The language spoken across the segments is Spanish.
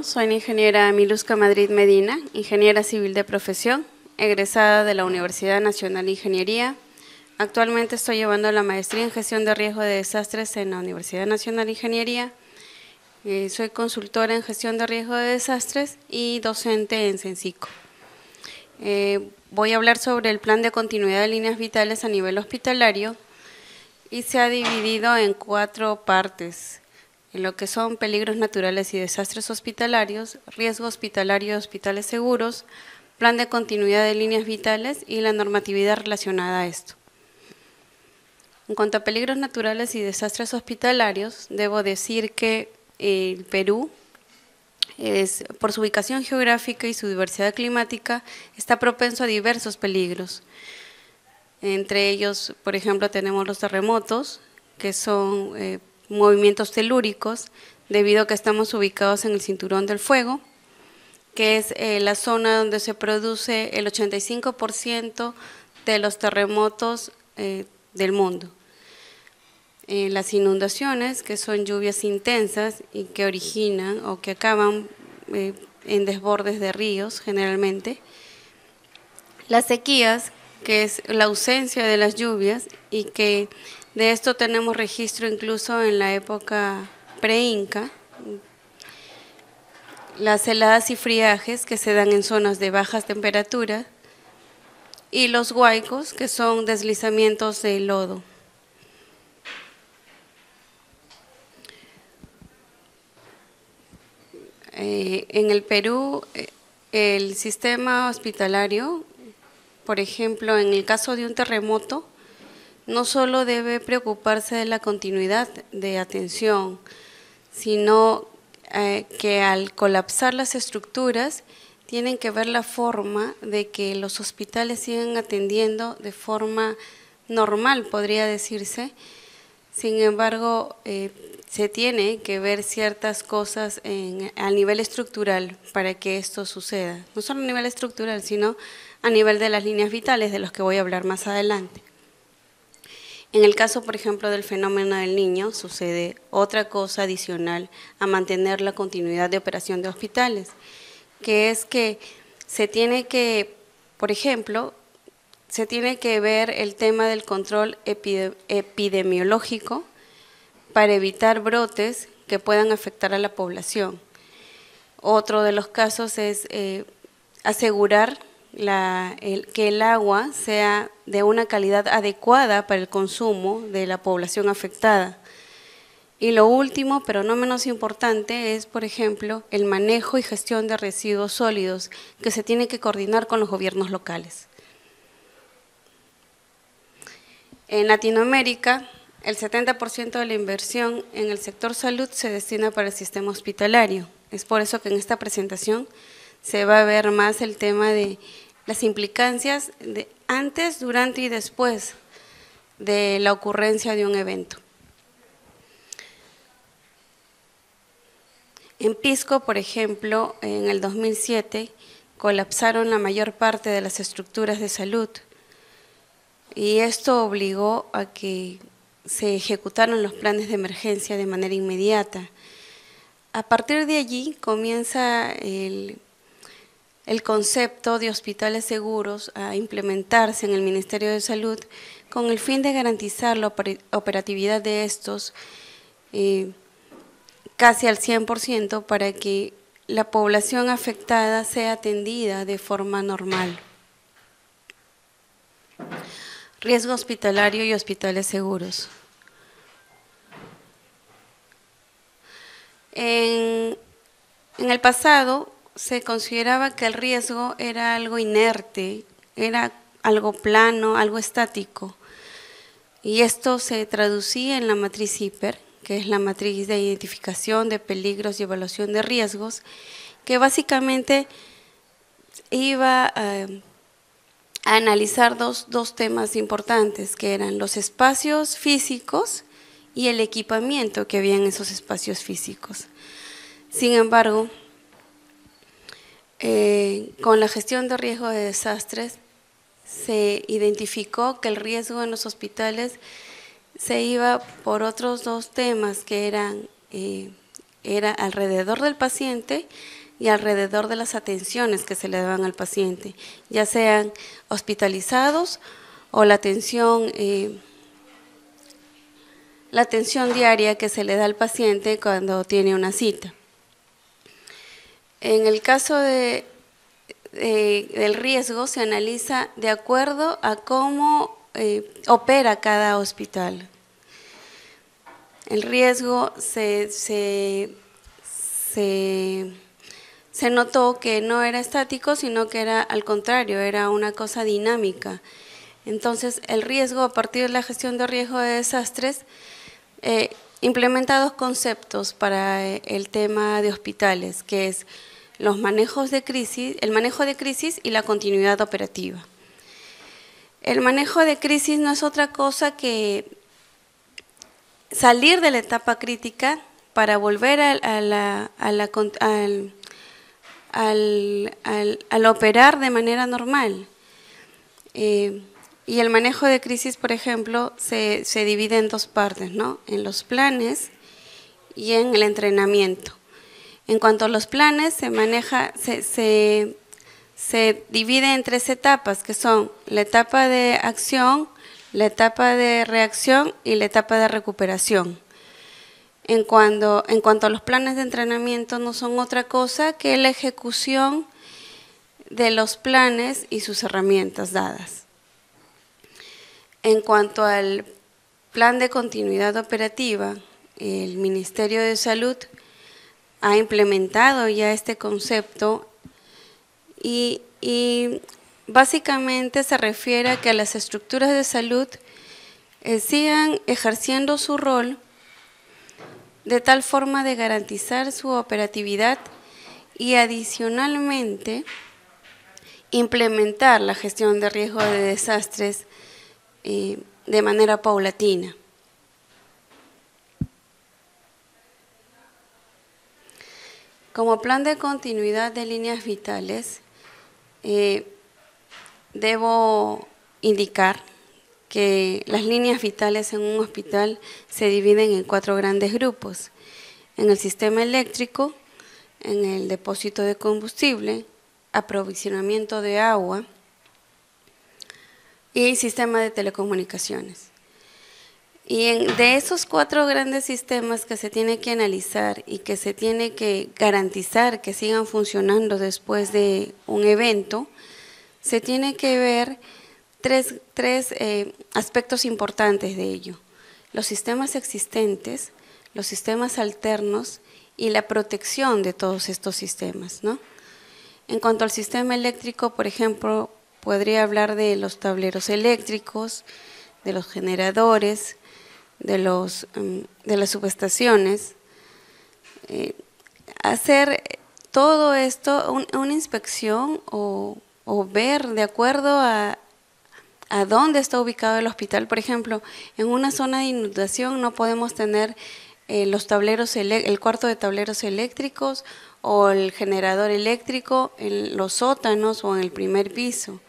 Soy la ingeniera Miluska Madrid Medina, ingeniera civil de profesión, egresada de la Universidad Nacional de Ingeniería. Actualmente estoy llevando la maestría en gestión de riesgo de desastres en la Universidad Nacional de Ingeniería. Soy consultora en gestión de riesgo de desastres y docente en Censico. Voy a hablar sobre el plan de continuidad de líneas vitales a nivel hospitalario y se ha dividido en 4 partes. En lo que son peligros naturales y desastres hospitalarios, riesgo hospitalario de hospitales seguros, plan de continuidad de líneas vitales y la normatividad relacionada a esto. En cuanto a peligros naturales y desastres hospitalarios, debo decir que el Perú, por su ubicación geográfica y su diversidad climática, está propenso a diversos peligros. Entre ellos, por ejemplo, tenemos los terremotos, que son movimientos telúricos, debido a que estamos ubicados en el Cinturón del Fuego, que es la zona donde se produce el 85% de los terremotos del mundo. Las inundaciones, que son lluvias intensas y que originan o que acaban en desbordes de ríos generalmente. Las sequías, que es la ausencia de las lluvias y que de esto tenemos registro incluso en la época pre-inca. Las heladas y friajes que se dan en zonas de bajas temperaturas y los huaicos, que son deslizamientos de lodo. En el Perú, el sistema hospitalario, por ejemplo, en el caso de un terremoto, no solo debe preocuparse de la continuidad de atención, sino que al colapsar las estructuras tienen que ver la forma de que los hospitales sigan atendiendo de forma normal, podría decirse. Sin embargo, se tiene que ver ciertas cosas a nivel estructural para que esto suceda. No solo a nivel estructural, sino a nivel de las líneas vitales, de los que voy a hablar más adelante. En el caso, por ejemplo, del fenómeno del Niño, sucede otra cosa adicional a mantener la continuidad de operación de hospitales, que es que se tiene que, por ejemplo, se tiene que ver el tema del control epidemiológico para evitar brotes que puedan afectar a la población. Otro de los casos es asegurar que el agua sea de una calidad adecuada para el consumo de la población afectada. Y lo último, pero no menos importante, es, por ejemplo, el manejo y gestión de residuos sólidos, que se tiene que coordinar con los gobiernos locales. En Latinoamérica, el 70% de la inversión en el sector salud se destina para el sistema hospitalario. Es por eso que en esta presentación se va a ver más el tema de las implicancias de antes, durante y después de la ocurrencia de un evento. En Pisco, por ejemplo, en el 2007 colapsaron la mayor parte de las estructuras de salud y esto obligó a que se ejecutaran los planes de emergencia de manera inmediata. A partir de allí comienza el concepto de hospitales seguros a implementarse en el Ministerio de Salud con el fin de garantizar la operatividad de estos casi al 100% para que la población afectada sea atendida de forma normal. Riesgo hospitalario y hospitales seguros. En el pasado se consideraba que el riesgo era algo inerte, era algo plano, algo estático. Y esto se traducía en la matriz IPER, que es la matriz de identificación de peligros y evaluación de riesgos, que básicamente iba a analizar dos temas importantes, que eran los espacios físicos y el equipamiento que había en esos espacios físicos. Sin embargo, con la gestión de riesgo de desastres, se identificó que el riesgo en los hospitales se iba por otros 2 temas, que eran era alrededor del paciente y alrededor de las atenciones que se le daban al paciente, ya sean hospitalizados o la atención diaria que se le da al paciente cuando tiene una cita. En el caso del riesgo se analiza de acuerdo a cómo opera cada hospital. El riesgo se notó que no era estático, sino que era al contrario, era una cosa dinámica. Entonces, el riesgo, a partir de la gestión de riesgo de desastres, implementa dos conceptos para el tema de hospitales, que es los manejos de crisis, el manejo de crisis y la continuidad operativa. El manejo de crisis no es otra cosa que salir de la etapa crítica para volver al operar de manera normal. Y el manejo de crisis, por ejemplo, se divide en dos partes, ¿no? En los planes y en el entrenamiento. En cuanto a los planes, se divide en tres etapas, que son la etapa de acción, la etapa de reacción y la etapa de recuperación. En cuanto a los planes de entrenamiento, no son otra cosa que la ejecución de los planes y sus herramientas dadas. En cuanto al plan de continuidad operativa, el Ministerio de Salud ha implementado ya este concepto y básicamente se refiere a que las estructuras de salud sigan ejerciendo su rol de tal forma de garantizar su operatividad y adicionalmente implementar la gestión de riesgo de desastres de manera paulatina. Como plan de continuidad de líneas vitales, debo indicar que las líneas vitales en un hospital se dividen en 4 grandes grupos: en el sistema eléctrico, en el depósito de combustible, aprovisionamiento de agua y sistema de telecomunicaciones. Y de esos 4 grandes sistemas que se tiene que analizar y que se tiene que garantizar que sigan funcionando después de un evento, se tiene que ver tres aspectos importantes de ello: los sistemas existentes, los sistemas alternos y la protección de todos estos sistemas, ¿no? En cuanto al sistema eléctrico, por ejemplo, podría hablar de los tableros eléctricos, de los generadores, de las subestaciones. Hacer todo esto, una inspección o ver de acuerdo a dónde está ubicado el hospital. Por ejemplo, en una zona de inundación no podemos tener el cuarto de tableros eléctricos o el generador eléctrico en los sótanos o en el primer piso.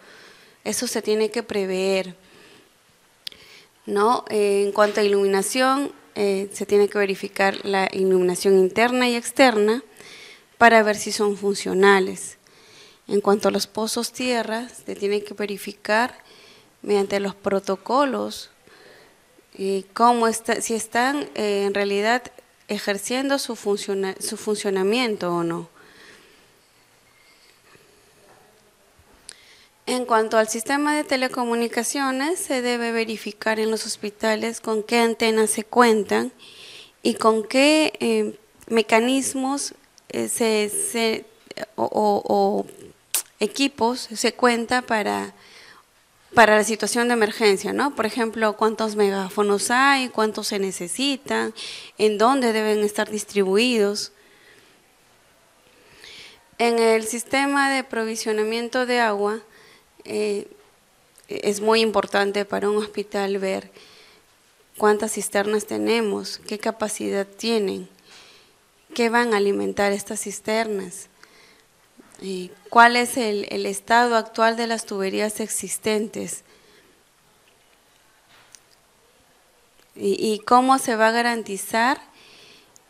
Eso se tiene que prever, ¿no? En cuanto a iluminación, se tiene que verificar la iluminación interna y externa para ver si son funcionales. En cuanto a los pozos tierra, se tiene que verificar mediante los protocolos si están en realidad ejerciendo su funcionamiento o no. En cuanto al sistema de telecomunicaciones, se debe verificar en los hospitales con qué antenas se cuentan y con qué mecanismos o equipos se cuenta para la situación de emergencia, ¿no? Por ejemplo, cuántos megáfonos hay, cuántos se necesitan, en dónde deben estar distribuidos. En el sistema de provisionamiento de agua, es muy importante para un hospital ver cuántas cisternas tenemos, qué capacidad tienen, qué van a alimentar estas cisternas, cuál es el estado actual de las tuberías existentes y cómo se va a garantizar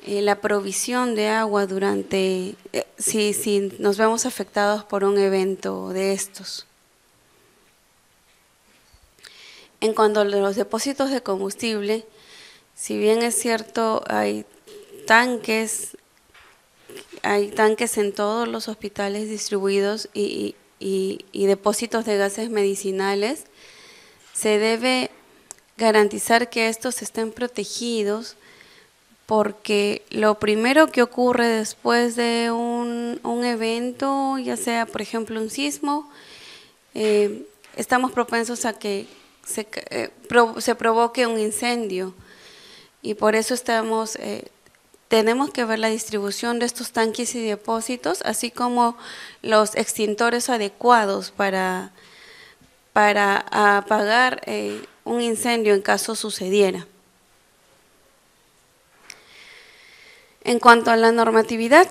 la provisión de agua durante, si nos vemos afectados por un evento de estos. En cuanto a los depósitos de combustible, si bien es cierto, hay tanques en todos los hospitales distribuidos y depósitos de gases medicinales, se debe garantizar que estos estén protegidos, porque lo primero que ocurre después de un evento, ya sea por ejemplo un sismo, estamos propensos a que se provoque un incendio, y por eso tenemos que ver la distribución de estos tanques y depósitos, así como los extintores adecuados para apagar un incendio en caso sucediera. En cuanto a la normatividad,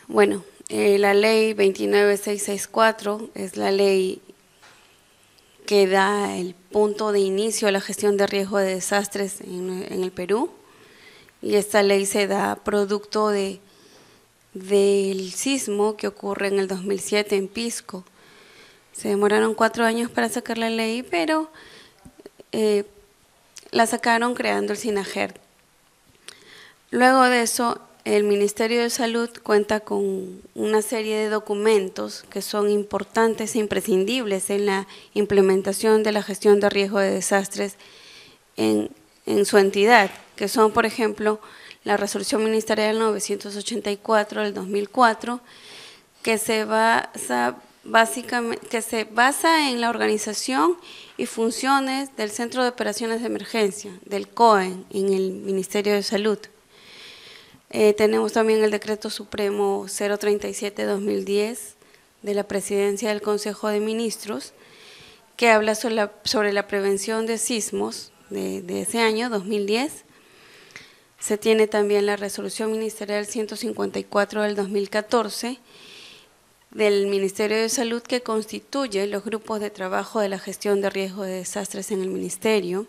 bueno, la ley 29664 es la ley que da el punto de inicio a la gestión de riesgo de desastres en el Perú, y esta ley se da producto del sismo que ocurre en el 2007 en Pisco. Se demoraron 4 años para sacar la ley, pero la sacaron creando el SINAGER. Luego de eso, el Ministerio de Salud cuenta con una serie de documentos que son importantes e imprescindibles en la implementación de la gestión de riesgo de desastres en su entidad, que son, por ejemplo, la Resolución Ministerial 984 del 2004, que se basa en la organización y funciones del Centro de Operaciones de Emergencia, del COE, en el Ministerio de Salud. Tenemos también el Decreto Supremo 037-2010 de la Presidencia del Consejo de Ministros, que habla sobre la prevención de sismos de ese año, 2010. Se tiene también la Resolución Ministerial 154 del 2014 del Ministerio de Salud, que constituye los grupos de trabajo de la gestión de riesgo de desastres en el Ministerio.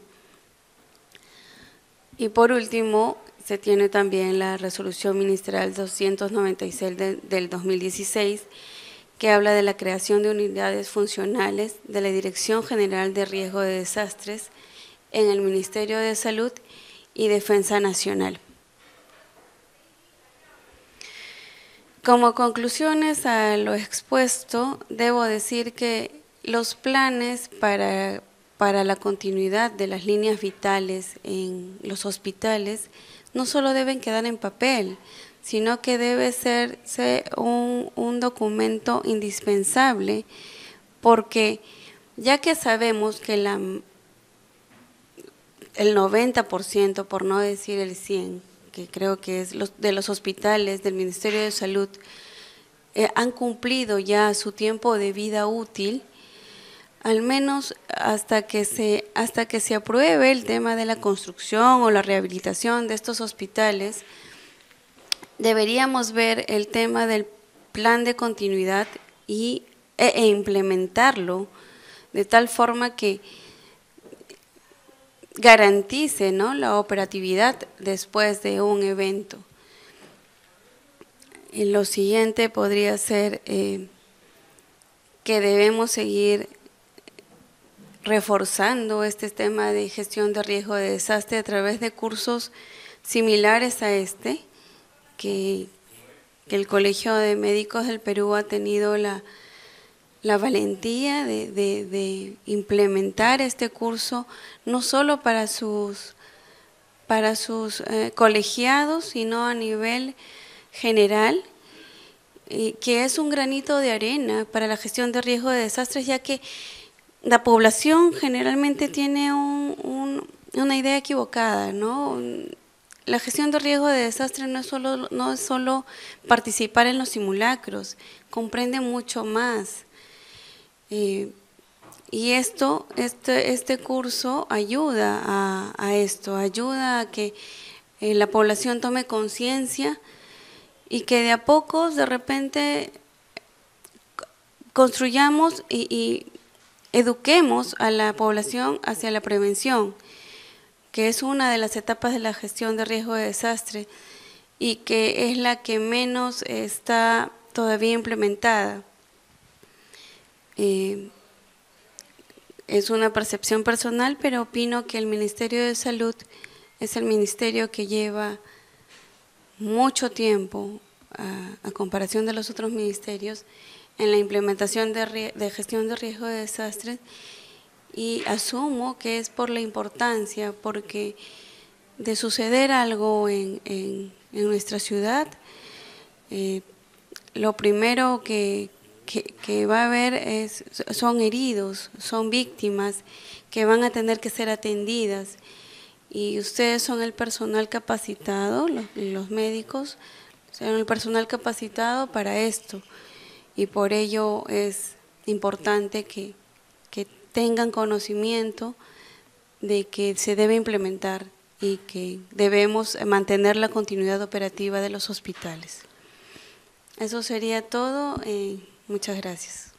Y por último, se tiene también la Resolución Ministerial 296 del 2016, que habla de la creación de unidades funcionales de la Dirección General de Riesgo de Desastres en el Ministerio de Salud y Defensa Nacional. Como conclusiones a lo expuesto, debo decir que los planes para la continuidad de las líneas vitales en los hospitales no solo deben quedar en papel, sino que debe ser un documento indispensable, porque ya que sabemos que el 90%, por no decir el 100%, que creo que es de los hospitales del Ministerio de Salud, han cumplido ya su tiempo de vida útil, al menos hasta que se apruebe el tema de la construcción o la rehabilitación de estos hospitales, deberíamos ver el tema del plan de continuidad e implementarlo de tal forma que garantice, ¿no?, la operatividad después de un evento. Y lo siguiente podría ser que debemos seguir reforzando este tema de gestión de riesgo de desastre a través de cursos similares a este, que el Colegio de Médicos del Perú ha tenido la valentía de implementar este curso, no solo para sus colegiados, sino a nivel general, que es un granito de arena para la gestión de riesgo de desastres, ya que la población generalmente tiene una idea equivocada, ¿no? La gestión de riesgo de desastre no es solo participar en los simulacros, comprende mucho más. Y este curso ayuda a esto, ayuda a que la población tome conciencia y que de a pocos, de repente, construyamos y eduquemos a la población hacia la prevención, que es una de las etapas de la gestión de riesgo de desastre y que es la que menos está todavía implementada. Es una percepción personal, pero opino que el Ministerio de Salud es el ministerio que lleva mucho tiempo, a comparación de los otros ministerios, en la implementación de gestión de riesgo de desastres, y asumo que es por la importancia, porque de suceder algo en nuestra ciudad, lo primero que va a haber son heridos, son víctimas que van a tener que ser atendidas, y ustedes son el personal capacitado, los médicos, son el personal capacitado para esto, y por ello es importante que tengan conocimiento de que se debe implementar y que debemos mantener la continuidad operativa de los hospitales. Eso sería todo. Muchas gracias.